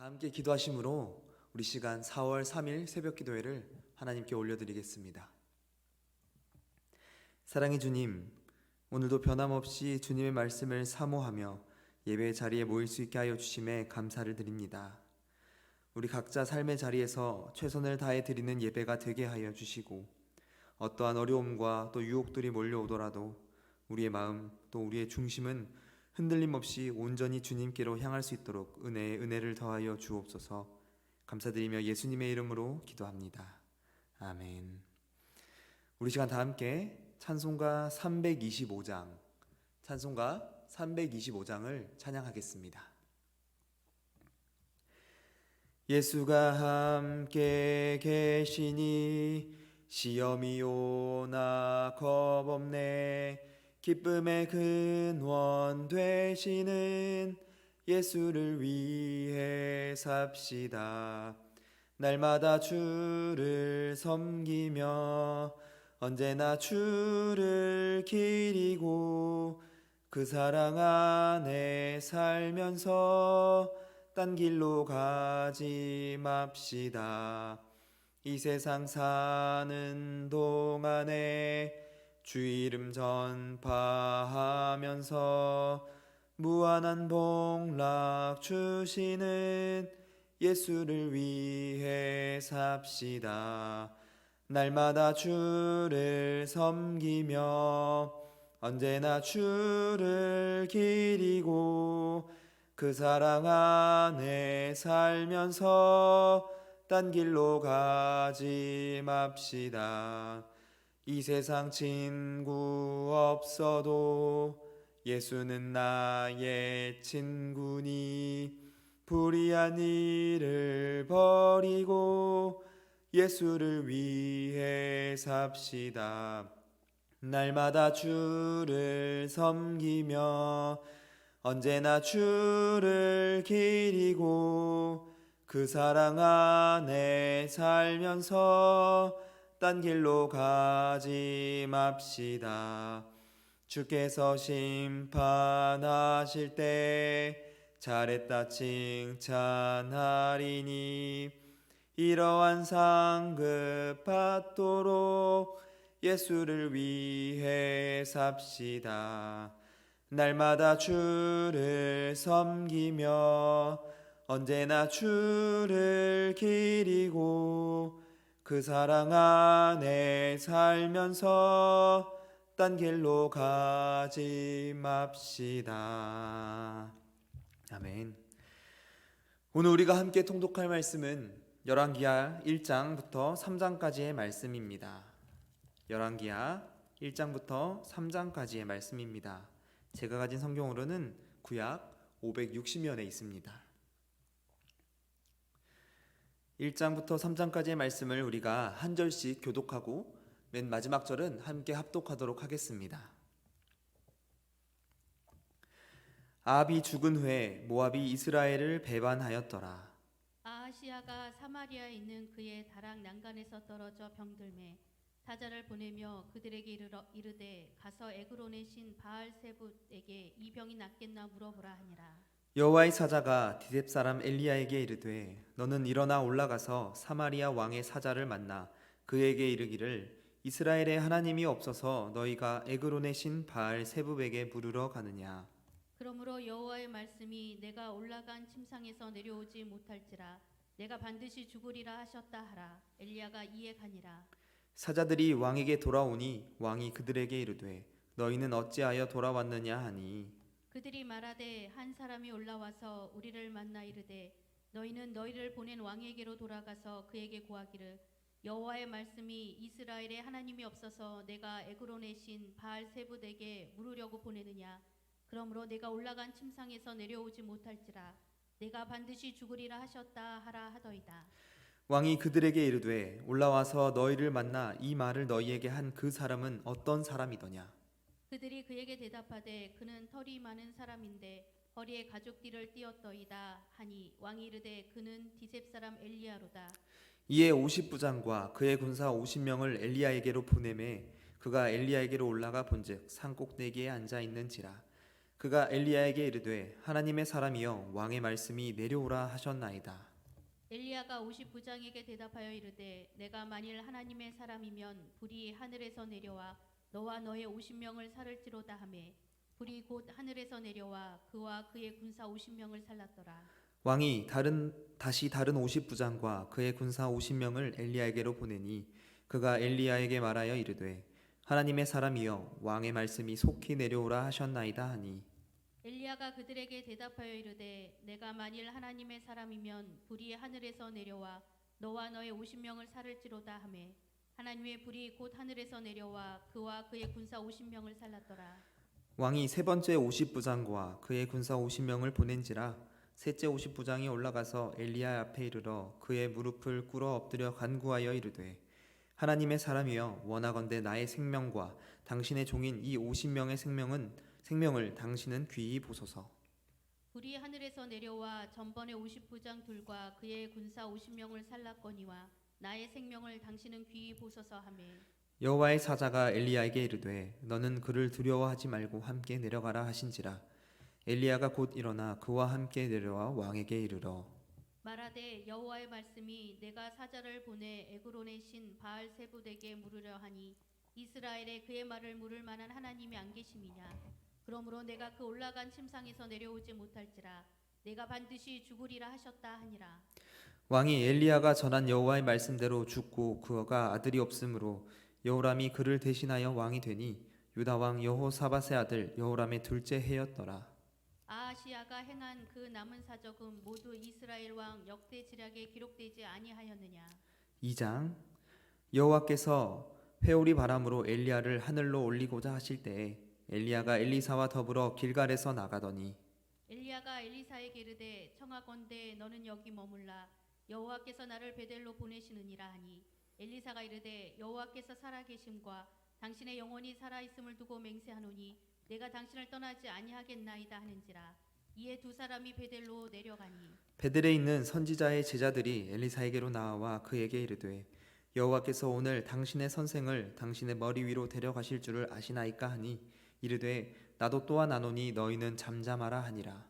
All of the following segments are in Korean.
함께 기도하심으로 우리 시간 4월 3일 새벽 기도회를 하나님께 올려드리겠습니다. 사랑의 주님, 오늘도 변함없이 주님의 말씀을 사모하며 예배 자리에 모일 수 있게 하여 주심에 감사를 드립니다. 우리 각자 삶의 자리에서 최선을 다해 드리는 예배가 되게 하여 주시고, 어떠한 어려움과 또 유혹들이 몰려오더라도 우리의 마음 또 우리의 중심은 흔들림 없이 온전히 주님께로 향할 수 있도록 은혜에 은혜를 더하여 주옵소서. 감사드리며 예수님의 이름으로 기도합니다. 아멘. 우리 시간 다 함께 찬송가 325장을 찬양하겠습니다. 예수가 함께 계시니 시험이 오나 겁없네. 기쁨의 근원 되시는 예수를 위해 삽시다. 날마다 주를 섬기며 언제나 주를 기리고 그 사랑 안에 살면서 딴 길로 가지 맙시다. 이 세상 사는 동안에 주 이름 전파하면서 무한한 복락 주시는 예수를 위해 삽시다. 날마다 주를 섬기며 언제나 주를 기리고 그 사랑 안에 살면서 딴 길로 가지 맙시다. 이 세상 친구 없어도 예수는 나의 친구니 불의한 일을 버리고 예수를 위해 삽시다. 날마다 주를 섬기며 언제나 주를 기리고 그 사랑 안에 살면서 딴 길로 가지 맙시다. 주께서 심판하실 때 잘했다 칭찬하리니 이러한 상급 받도록 예수를 위해 삽시다. 날마다 주를 섬기며 언제나 주를 기리고 그 사랑 안에 살면서 딴 길로 가지 맙시다. 아멘. 오늘 우리가 함께 통독할 말씀은 열왕기하 1장부터 3장까지의 말씀입니다. 열왕기하 1장부터 3장까지의 말씀입니다. 제가 가진 성경으로는 구약 560면에 있습니다. 1장부터 3장까지의 말씀을 우리가 한 절씩 교독하고 맨 마지막 절은 함께 합독하도록 하겠습니다. 아합이 죽은 후에 모압이 이스라엘을 배반하였더라. 아하시야가 사마리아에 있는 그의 다락 난간에서 떨어져 병들매 사자를 보내며 그들에게 이르되 가서 에그론의 신 바알세붓에게 이 병이 낫겠나 물어보라 하니라. 여호와의 사자가 디셉 사람 엘리야에게 이르되 너는 일어나 올라가서 사마리아 왕의 사자를 만나 그에게 이르기를 이스라엘에 하나님이 없어서 너희가 에그론의 신 바알세붓에게 물으러 가느냐. 그러므로 여호와의 말씀이 내가 올라간 침상에서 내려오지 못할지라 내가 반드시 죽으리라 하셨다 하라. 엘리야가 이에 가니라. 사자들이 왕에게 돌아오니 왕이 그들에게 이르되 너희는 어찌하여 돌아왔느냐 하니 그들이 말하되 한 사람이 올라와서 우리를 만나 이르되 너희는 너희를 보낸 왕에게로 돌아가서 그에게 고하기를 여호와의 말씀이 이스라엘에 하나님이 없어서 내가 에그론의 신 바알세붓에게 물으려고 보내느냐. 그러므로 내가 올라간 침상에서 내려오지 못할지라 내가 반드시 죽으리라 하셨다 하라 하더이다. 왕이 그들에게 이르되 올라와서 너희를 만나 이 말을 너희에게 한 그 사람은 어떤 사람이더냐. 그들이 그에게 대답하되 그는 털이 많은 사람인데 허리에 가죽띠를 띠었더이다 하니 왕이 이르되 그는 디셉 사람 엘리야로다. 이에 50부장과 그의 군사 50명을 엘리야에게로 보내매 그가 엘리야에게로 올라가 본즉 산 꼭대기에 앉아 있는지라. 그가 엘리야에게 이르되 하나님의 사람이여 왕의 말씀이 내려오라 하셨나이다. 엘리야가 50부장에게 대답하여 이르되 내가 만일 하나님의 사람이면 불이 하늘에서 내려와 너와 너의 50명을 살을지로다 하매 불이 곧 하늘에서 내려와 그와 그의 군사 50명을 살랐더라. 왕이 다시 다른 50부장과 그의 군사 50명을 엘리야에게로 보내니 그가 엘리야에게 말하여 이르되 하나님의 사람이여 왕의 말씀이 속히 내려오라 하셨나이다 하니 엘리야가 그들에게 대답하여 이르되 내가 만일 하나님의 사람이면 불이 하늘에서 내려와 너와 너의 50명을 살을지로다 하매 하나님의 불이 곧 하늘에서 내려와 그와 그의 군사 50명을 살랐더라. 왕이 세 번째 50부장과 그의 군사 50명을 보낸지라 셋째 50부장이 올라가서 엘리야 앞에 이르러 그의 무릎을 꿇어 엎드려 간구하여 이르되 하나님의 사람이여 원하건대 나의 생명과 당신의 종인 이 50명의 생명을 당신은 귀히 보소서. 불이 하늘에서 내려와 전번의 50부장 둘과 그의 군사 50명을 살랐거니와 나의 생명을 당신은 귀히 보소서 하매 여호와의 사자가 엘리야에게 이르되 너는 그를 두려워하지 말고 함께 내려가라 하신지라 엘리야가 곧 일어나 그와 함께 내려와 왕에게 이르러 말하되 여호와의 말씀이 내가 사자를 보내 에그론의 신 바알세붓에게 물으려 하니 이스라엘에 그의 말을 물을 만한 하나님이 안 계심이냐. 그러므로 내가 그 올라간 침상에서 내려오지 못할지라 내가 반드시 죽으리라 하셨다 하니라. 왕이 엘리야가 전한 여호와의 말씀대로 죽고 그가 아들이 없으므로 여호람이 그를 대신하여 왕이 되니 유다 왕 여호사밧의 아들 여호람의 둘째 해였더라. 아하시야가 행한 그 남은 사적은 모두 이스라엘 왕 역대 지략에 기록되지 아니하였느냐. 2장 여호와께서 회오리 바람으로 엘리야를 하늘로 올리고자 하실 때에 엘리야가 엘리사와 더불어 길갈에서 나가더니 엘리야가 엘리사에게 이르되 청하건대 너는 여기 머물라 여호와께서 나를 베델로 보내시느니라 하니 엘리사가 이르되 여호와께서 살아계심과 당신의 영혼이 살아있음을 두고 맹세하노니 내가 당신을 떠나지 아니하겠나이다 하는지라. 이에 두 사람이 베델로 내려가니 베델에 있는 선지자의 제자들이 엘리사에게로 나와 그에게 이르되 여호와께서 오늘 당신의 선생을 당신의 머리 위로 데려가실 줄을 아시나이까 하니 이르되 나도 또한 아노니 너희는 잠잠하라 하니라.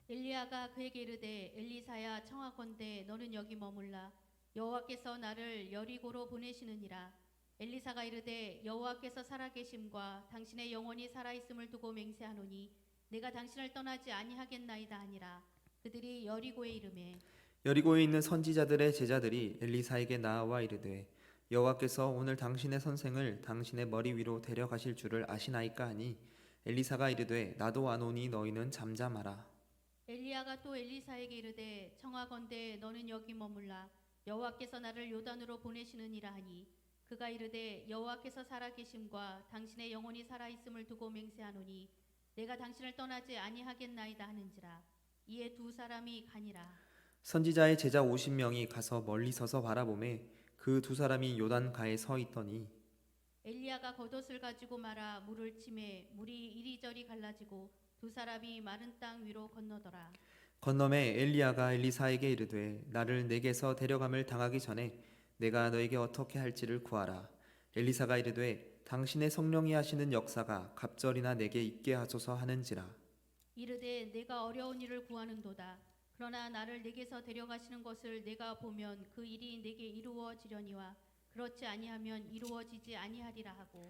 엘리야가 그에게 이르되 엘리사야 청하건대 너는 여기 머물라 여호와께서 나를 여리고로 보내시느니라. 엘리사가 이르되 여호와께서 살아계심과 당신의 영혼이 살아있음을 두고 맹세하노니 내가 당신을 떠나지 아니하겠나이다 하니라. 그들이 여리고에 이르매 여리고에 있는 선지자들의 제자들이 엘리사에게 나와 이르되 여호와께서 오늘 당신의 선생을 당신의 머리 위로 데려가실 줄을 아시나이까 하니 엘리사가 이르되 나도 아노니 너희는 잠잠하라. 엘리야가 또 엘리사에게 이르되 청하건대 너는 여기 머물라 여호와께서 나를 요단으로 보내시느니라 하니 그가 이르되 여호와께서 살아계심과 당신의 영혼이 살아있음을 두고 맹세하노니 내가 당신을 떠나지 아니하겠나이다 하는지라. 이에 두 사람이 가니라. 선지자의 제자 50명이 가서 멀리 서서 바라보매 그 두 사람이 요단가에 서 있더니 엘리야가 겉옷을 가지고 말아 물을 치매 물이 이리저리 갈라지고 두 사람이 마른 땅 위로 건너더라. 건너매 엘리야가 엘리사에게 이르되 나를 내게서 데려감을 당하기 전에 내가 너에게 어떻게 할지를 구하라. 엘리사가 이르되 당신의 성령이 하시는 역사가 갑절이나 내게 있게 하소서 하는지라. 이르되 내가 어려운 일을 구하는도다. 그러나 나를 내게서 데려가시는 것을 내가 보면 그 일이 내게 이루어지려니와 그렇지 아니하면 이루어지지 아니하리라 하고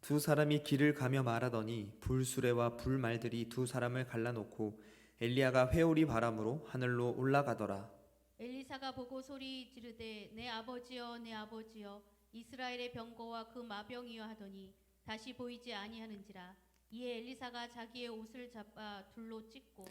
두 사람이 길을 가며 말하더니 불수레와 불말들이 두 사람을 갈라놓고 엘리야가 회오리 바람으로 하늘로 올라가더라. 엘리사가 보고 소리 지르되 내 아버지여 내 아버지여 이스라엘의 병거와 그 마병이여 하더니 다시 보이지 아니하는지라. 이에 엘리사가 자기의 옷을 잡아 둘로 찢고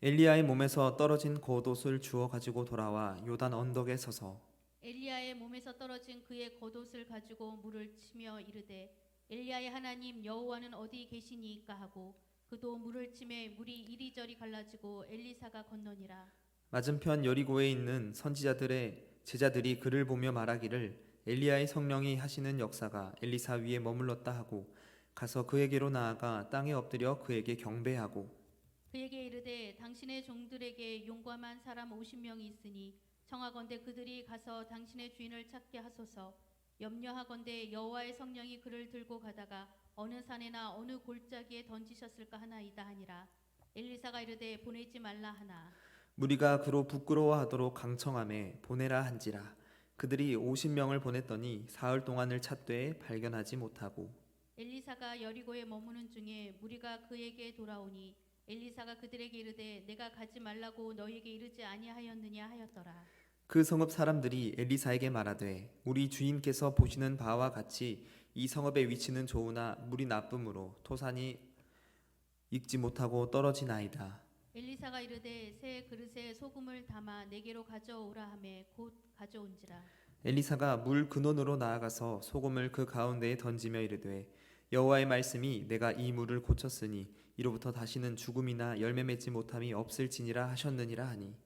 엘리야의 몸에서 떨어진 겉옷을 주워 가지고 돌아와 요단 언덕에 서서 엘리야의 몸에서 떨어진 그의 겉옷을 가지고 물을 치며 이르되 엘리야의 하나님 여호와는 어디 계시니이까 하고 그도 물을 치매 물이 이리저리 갈라지고 엘리사가 건너니라. 맞은편 여리고에 있는 선지자들의 제자들이 그를 보며 말하기를 엘리야의 성령이 하시는 역사가 엘리사 위에 머물렀다 하고 가서 그에게로 나아가 땅에 엎드려 그에게 경배하고 그에게 이르되 당신의 종들에게 용감한 사람 50명이 있으니 청하건대 그들이 가서 당신의 주인을 찾게 하소서. 염려하건대 여호와의 성령이 그를 들고 가다가 어느 산에나 어느 골짜기에 던지셨을까 하나이다 하니라. 엘리사가 이르되 보내지 말라 하나. 무리가 그로 부끄러워하도록 강청함에 보내라 한지라. 그들이 50명을 보냈더니 사흘 동안을 찾되 발견하지 못하고 엘리사가 여리고에 머무는 중에 무리가 그에게 돌아오니 엘리사가 그들에게 이르되 내가 가지 말라고 너희에게 이르지 아니하였느냐 하였더라. 그 성읍 사람들이 엘리사에게 말하되 우리 주인께서 보시는 바와 같이 이 성읍의 위치는 좋으나 물이 나쁨으로 토산이 익지 못하고 떨어지나이다. 엘리사가 이르되 새 그릇에 소금을 담아 내게로 가져오라 하매 곧 가져온지라. 엘리사가 물 근원으로 나아가서 소금을 그 가운데에 던지며 이르되 여호와의 말씀이 내가 이 물을 고쳤으니 이로부터 다시는 죽음이나 열매 맺지 못함이 없을지니라 하셨느니라 하니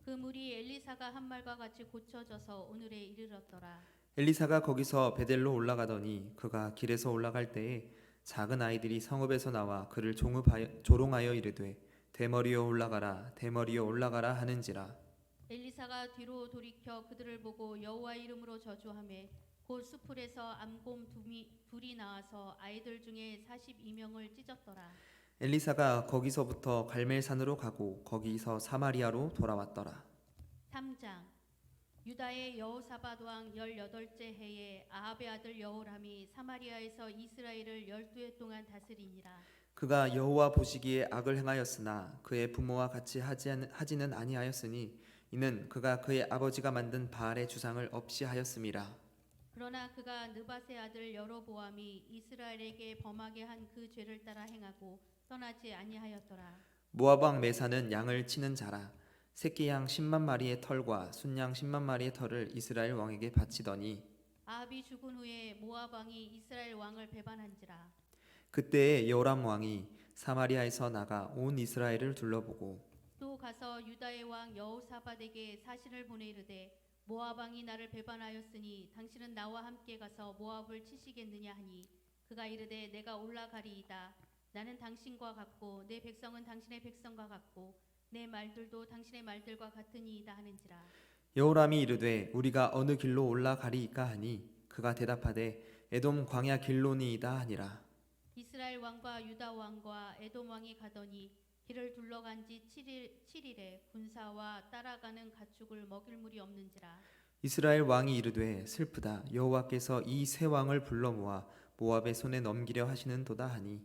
그 물이 엘리사가 한 말과 같이 고쳐져서 오늘에 이르렀더라. 엘리사가 거기서 베델로 올라가더니 그가 길에서 올라갈 때에 작은 아이들이 성읍에서 나와 그를 조롱하여 이르되 대머리여 올라가라 대머리여 올라가라 하는지라. 엘리사가 뒤로 돌이켜 그들을 보고 여호와의 이름으로 저주하매 곧 수풀에서 암곰 둘이 나와서 아이들 중에 42명을 찢었더라. 엘리사가 거기서부터 갈멜산으로 가고 거기서 사마리아로 돌아왔더라. 3장. 유다의 여호사밧 왕 18째 해에 아합의 아들 여호람이 사마리아에서 이스라엘을 12해 동안 다스리니라. 그가 여호와 보시기에 악을 행하였으나 그의 부모와 같이 하지는 아니하였으니 이는 그가 그의 아버지가 만든 바알의 주상을 없이 하였음이라. 그러나 그가 느밧의 아들 여로보암이 이스라엘에게 범하게 한 그 죄를 따라 행하고 떠나지 아니하였더라. 모압 왕 메사는 양을 치는 자라. 새끼 양 10만 마리의 털과 순양 10만 마리의 털을 이스라엘 왕에게 바치더니 아합이 죽은 후에 모압 왕이 이스라엘 왕을 배반한지라. 그때에 여호람 왕이 사마리아에서 나가 온 이스라엘을 둘러보고 또 가서 유다의 왕 여호사밧에게 사신을 보내 이르되 모압 왕이 나를 배반하였으니 당신은 나와 함께 가서 모압을 치시겠느냐 하니 그가 이르되 내가 올라가리이다. 나는 당신과 같고 내 백성은 당신의 백성과 같고 내 말들도 당신의 말들과 같으니이다 하는지라. 여호람이 이르되 우리가 어느 길로 올라가리이까 하니 그가 대답하되 에돔 광야 길로니이다 하니라. 이스라엘 왕과 유다 왕과 에돔 왕이 가더니 길을 둘러간 지 7일에 군사와 따라가는 가축을 먹일 물이 없는지라. 이스라엘 왕이 이르되 슬프다 여호와께서 이 세 왕을 불러 모아 모압의 손에 넘기려 하시는도다 하니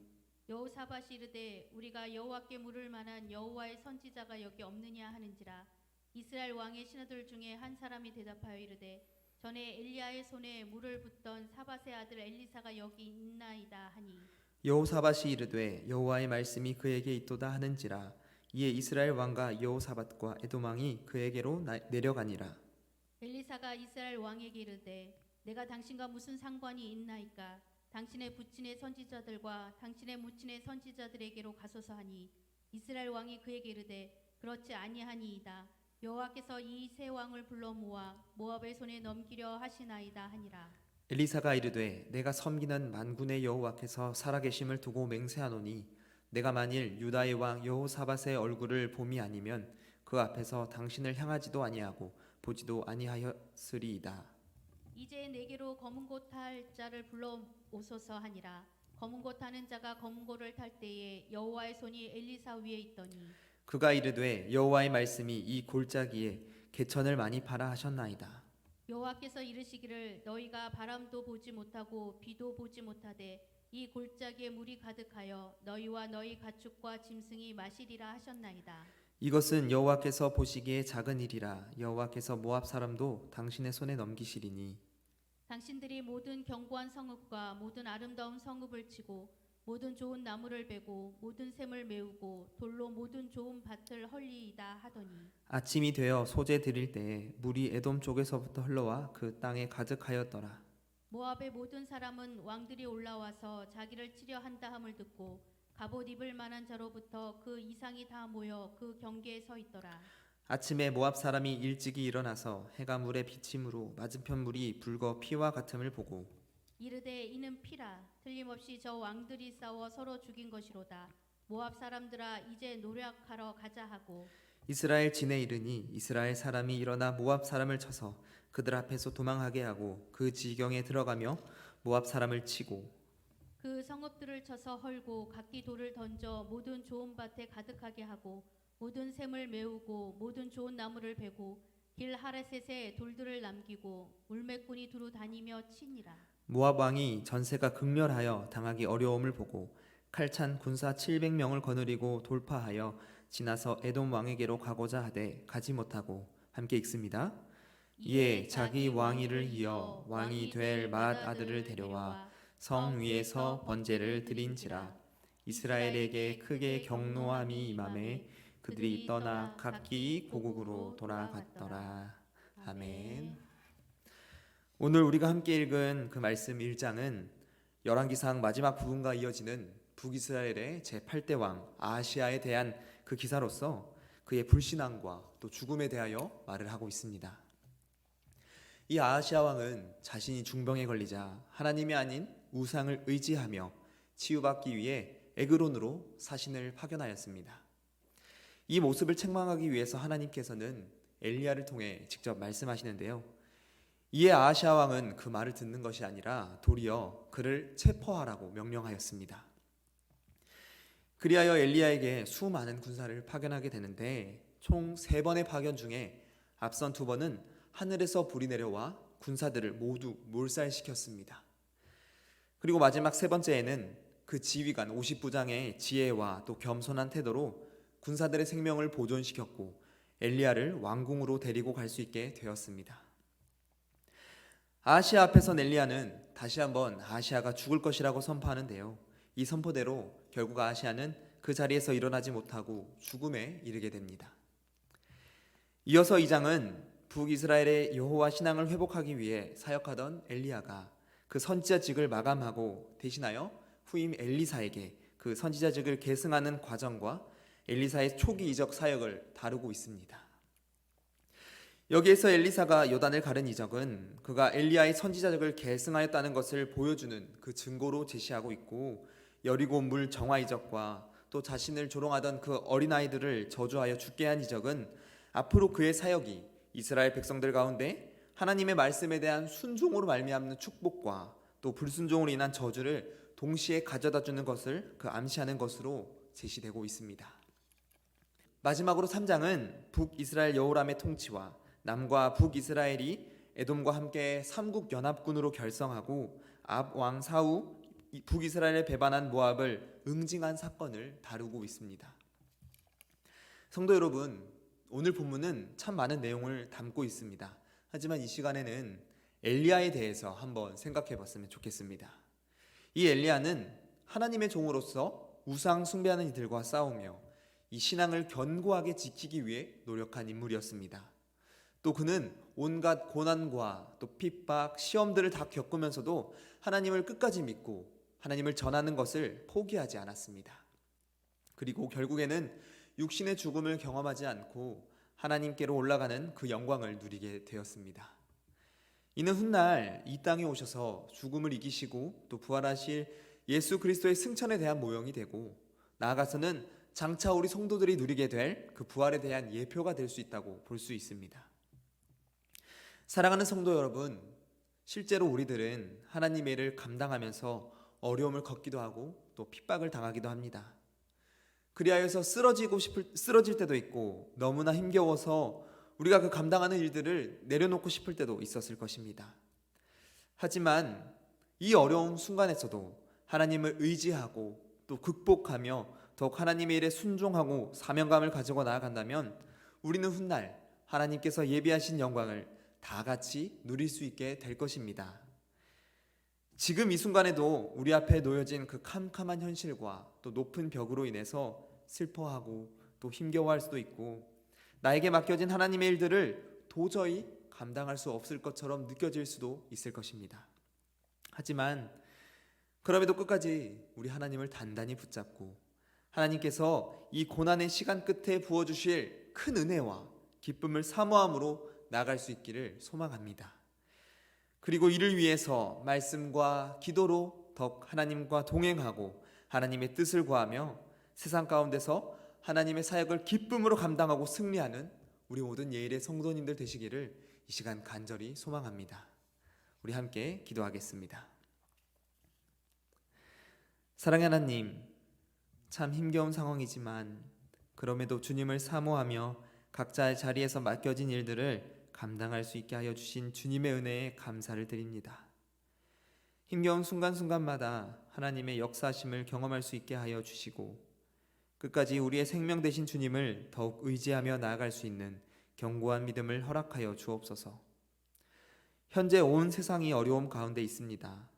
여호사밧이 이르되 우리가 여호와께 물을 만한 여호와의 선지자가 여기 없느냐 하는지라. 이스라엘 왕의 신하들 중에 한 사람이 대답하여 이르되 전에 엘리야의 손에 물을 붓던 사밧의 아들 엘리사가 여기 있나이다 하니 여호사밧이 이르되 여호와의 말씀이 그에게 있도다 하는지라. 이에 이스라엘 왕과 여호사밧과 에돔 왕이 그에게로 내려가니라. 엘리사가 이스라엘 왕에게 이르되 내가 당신과 무슨 상관이 있나이까. 당신의 부친의 선지자들과 당신의 무친의 선지자들에게로 가소서 하니 이스라엘 왕이 그에게 이르되 그렇지 아니하니이다. 여호와께서 이 세 왕을 불러 모아 모압의 손에 넘기려 하시나이다 하니라. 엘리사가 이르되 내가 섬기는 만군의 여호와께서 살아계심을 두고 맹세하노니 내가 만일 유다의 왕 여호사밧의 얼굴을 봄이 아니면 그 앞에서 당신을 향하지도 아니하고 보지도 아니하였으리이다. 이제 내게로 검은 고 탈 자를 불러 오소서 하니라. 검은 고 타는 자가 검은 고를 탈 때에 여호와의 손이 엘리사 위에 있더니 그가 이르되 여호와의 말씀이 이 골짜기에 개천을 많이 팔아 하셨나이다. 여호와께서 이르시기를 너희가 바람도 보지 못하고 비도 보지 못하되 이 골짜기에 물이 가득하여 너희와 너희 가축과 짐승이 마시리라 하셨나이다. 이것은 여호와께서 보시기에 작은 일이라. 여호와께서 모압 사람도 당신의 손에 넘기시리니 당신들이 모든 견고한 성읍과 모든 아름다운 성읍을 치고 모든 좋은 나무를 베고 모든 샘을 메우고 돌로 모든 좋은 밭을 헐리이다 하더니 아침이 되어 소재 드릴 때에 물이 에돔 쪽에서부터 흘러와 그 땅에 가득하였더라. 모압의 모든 사람은 왕들이 올라와서 자기를 치려 한다 함을 듣고 갑옷 입을 만한 자로부터 그 이상이 다 모여 그 경계에 서 있더라. 아침에 모압 사람이 일찍이 일어나서 해가 물에 비침으로 맞은편 물이 붉어 피와 같음을 보고 이르되 이는 피라. 틀림없이 저 왕들이 싸워 서로 죽인 것이로다. 모압 사람들아 이제 노력하러 가자 하고 이스라엘 진에 이르니 이스라엘 사람이 일어나 모압 사람을 쳐서 그들 앞에서 도망하게 하고 그 지경에 들어가며 모압 사람을 치고 그 성읍들을 쳐서 헐고 각기 돌을 던져 모든 좋은 밭에 가득하게 하고 모든 샘을 메우고 모든 좋은 나무를 베고 길 하레셋에 돌들을 남기고 물매꾼이 두루 다니며 치니라. 모압 왕이 전세가 극렬하여 당하기 어려움을 보고 칼찬 군사 700명을 거느리고 돌파하여 지나서 에돔 왕에게로 가고자 하되 가지 못하고 함께 읽습니다. 이에 자기 왕위를 이어 왕이 될 맏 아들을 데려와 성 위에서 번제를 드린지라. 이스라엘에게 크게 경노함이 임하매 그들이 떠나 각기 고국으로 돌아갔더라. 아멘. 오늘 우리가 함께 읽은 그 말씀 1장은 열왕기상 마지막 부분과 이어지는 북이스라엘의 제8대 왕 아하시아에 대한 그 기사로서 그의 불신앙과 또 죽음에 대하여 말을 하고 있습니다. 이 아하시아 왕은 자신이 중병에 걸리자 하나님이 아닌 우상을 의지하며 치유받기 위해 에그론으로 사신을 파견하였습니다. 이 모습을 책망하기 위해서 하나님께서는 엘리야를 통해 직접 말씀하시는데요. 이에 아하시아 왕은 그 말을 듣는 것이 아니라 도리어 그를 체포하라고 명령하였습니다. 그리하여 엘리야에게 수많은 군사를 파견하게 되는데 총 3번의 파견 중에 앞선 2번은 하늘에서 불이 내려와 군사들을 모두 몰살시켰습니다. 그리고 마지막 3번째에는 그 지휘관 50부장의 지혜와 또 겸손한 태도로 군사들의 생명을 보존시켰고 엘리야를 왕궁으로 데리고 갈 수 있게 되었습니다. 아하시아 앞에선 엘리야는 다시 한번 아하시아가 죽을 것이라고 선포하는데요. 이 선포대로 결국 아하시아는 그 자리에서 일어나지 못하고 죽음에 이르게 됩니다. 이어서 2장은 북이스라엘의 여호와 신앙을 회복하기 위해 사역하던 엘리야가 그 선지자직을 마감하고 대신하여 후임 엘리사에게 그 선지자직을 계승하는 과정과 엘리사의 초기 이적 사역을 다루고 있습니다. 여기에서 엘리사가 요단을 가른 이적은 그가 엘리야의 선지자직을 계승하였다는 것을 보여주는 그 증거로 제시하고 있고, 여리고 물 정화 이적과 또 자신을 조롱하던 그 어린아이들을 저주하여 죽게 한 이적은 앞으로 그의 사역이 이스라엘 백성들 가운데 하나님의 말씀에 대한 순종으로 말미암는 축복과 또 불순종으로 인한 저주를 동시에 가져다 주는 것을 그 암시하는 것으로 제시되고 있습니다. 마지막으로 3장은 북이스라엘 여호람의 통치와 남과 북이스라엘이 에돔과 함께 삼국연합군으로 결성하고 압 왕 사후 북이스라엘에 배반한 모압을 응징한 사건을 다루고 있습니다. 성도 여러분, 오늘 본문은 참 많은 내용을 담고 있습니다. 하지만 이 시간에는 엘리야에 대해서 한번 생각해 봤으면 좋겠습니다. 이 엘리야는 하나님의 종으로서 우상 숭배하는 이들과 싸우며 이 신앙을 견고하게 지키기 위해 노력한 인물이었습니다. 또 그는 온갖 고난과 또 핍박, 시험들을 다 겪으면서도 하나님을 끝까지 믿고 하나님을 전하는 것을 포기하지 않았습니다. 그리고 결국에는 육신의 죽음을 경험하지 않고 하나님께로 올라가는 그 영광을 누리게 되었습니다. 이는 훗날 이 땅에 오셔서 죽음을 이기시고 또 부활하실 예수 그리스도의 승천에 대한 모형이 되고, 나아가서는 장차 우리 성도들이 누리게 될 그 부활에 대한 예표가 될 수 있다고 볼 수 있습니다. 사랑하는 성도 여러분, 실제로 우리들은 하나님의 일을 감당하면서 어려움을 겪기도 하고 또 핍박을 당하기도 합니다. 그리하여서 쓰러질 때도 있고, 너무나 힘겨워서 우리가 그 감당하는 일들을 내려놓고 싶을 때도 있었을 것입니다. 하지만 이 어려운 순간에서도 하나님을 의지하고 또 극복하며 더욱 하나님의 일에 순종하고 사명감을 가지고 나아간다면 우리는 훗날 하나님께서 예비하신 영광을 다 같이 누릴 수 있게 될 것입니다. 지금 이 순간에도 우리 앞에 놓여진 그 캄캄한 현실과 또 높은 벽으로 인해서 슬퍼하고 또 힘겨워할 수도 있고, 나에게 맡겨진 하나님의 일들을 도저히 감당할 수 없을 것처럼 느껴질 수도 있을 것입니다. 하지만 그럼에도 끝까지 우리 하나님을 단단히 붙잡고 하나님께서 이 고난의 시간 끝에 부어주실 큰 은혜와 기쁨을 사모함으로 나아갈 수 있기를 소망합니다. 그리고 이를 위해서 말씀과 기도로 더욱 하나님과 동행하고 하나님의 뜻을 구하며 세상 가운데서 하나님의 사역을 기쁨으로 감당하고 승리하는 우리 모든 예일의 성도님들 되시기를 이 시간 간절히 소망합니다. 우리 함께 기도하겠습니다. 사랑의 하나님, 참 힘겨운 상황이지만 그럼에도 주님을 사모하며 각자의 자리에서 맡겨진 일들을 감당할 수 있게 하여 주신 주님의 은혜에 감사를 드립니다. 힘겨운 순간순간마다 하나님의 역사하심을 경험할 수 있게 하여 주시고 끝까지 우리의 생명 되신 주님을 더욱 의지하며 나아갈 수 있는 견고한 믿음을 허락하여 주옵소서. 현재 온 세상이 어려움 가운데 있습니다.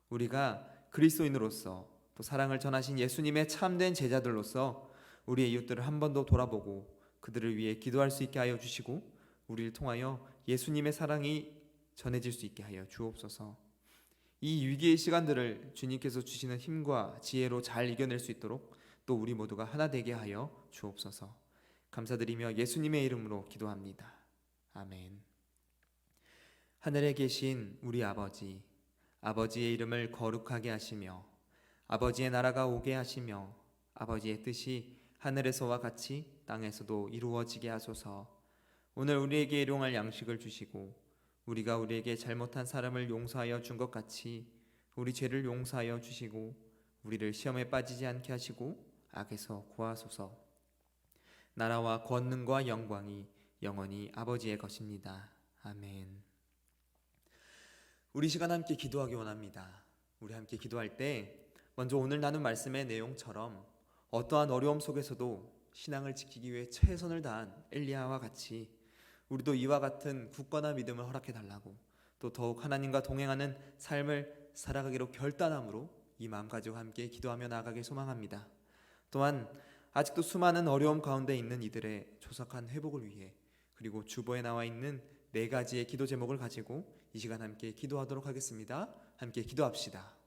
우리가 그리스도인으로서 또 사랑을 전하신 예수님의 참된 제자들로서 우리의 이웃들을 한 번 더 돌아보고 그들을 위해 기도할 수 있게 하여 주시고 우리를 통하여 예수님의 사랑이 전해질 수 있게 하여 주옵소서. 이 위기의 시간들을 주님께서 주시는 힘과 지혜로 잘 이겨낼 수 있도록 또 우리 모두가 하나 되게 하여 주옵소서. 감사드리며 예수님의 이름으로 기도합니다. 아멘. 하늘에 계신 우리 아버지, 아버지의 이름을 거룩하게 하시며 아버지의 나라가 오게 하시며 아버지의 뜻이 하늘에서와 같이 땅에서도 이루어지게 하소서. 오늘 우리에게 일용할 양식을 주시고 우리가 우리에게 잘못한 사람을 용서하여 준 것 같이 우리 죄를 용서하여 주시고 우리를 시험에 빠지지 않게 하시고 악에서 구하소서. 나라와 권능과 영광이 영원히 아버지의 것입니다. 아멘. 우리 시간 함께 기도하기 원합니다. 우리 함께 기도할 때 먼저 오늘 나눈 말씀의 내용처럼 어떠한 어려움 속에서도 신앙을 지키기 위해 최선을 다한 엘리야와 같이 우리도 이와 같은 굳건한 믿음을 허락해 달라고 또 더욱 하나님과 동행하는 삶을 살아가기로 결단함으로 이 마음 가지고 함께 기도하며 나아가길 소망합니다. 또한 아직도 수많은 어려움 가운데 있는 이들의 조속한 회복을 위해 그리고 주보에 나와 있는 4가지의 기도 제목을 가지고 이 시간 함께 기도하도록 하겠습니다. 함께 기도합시다.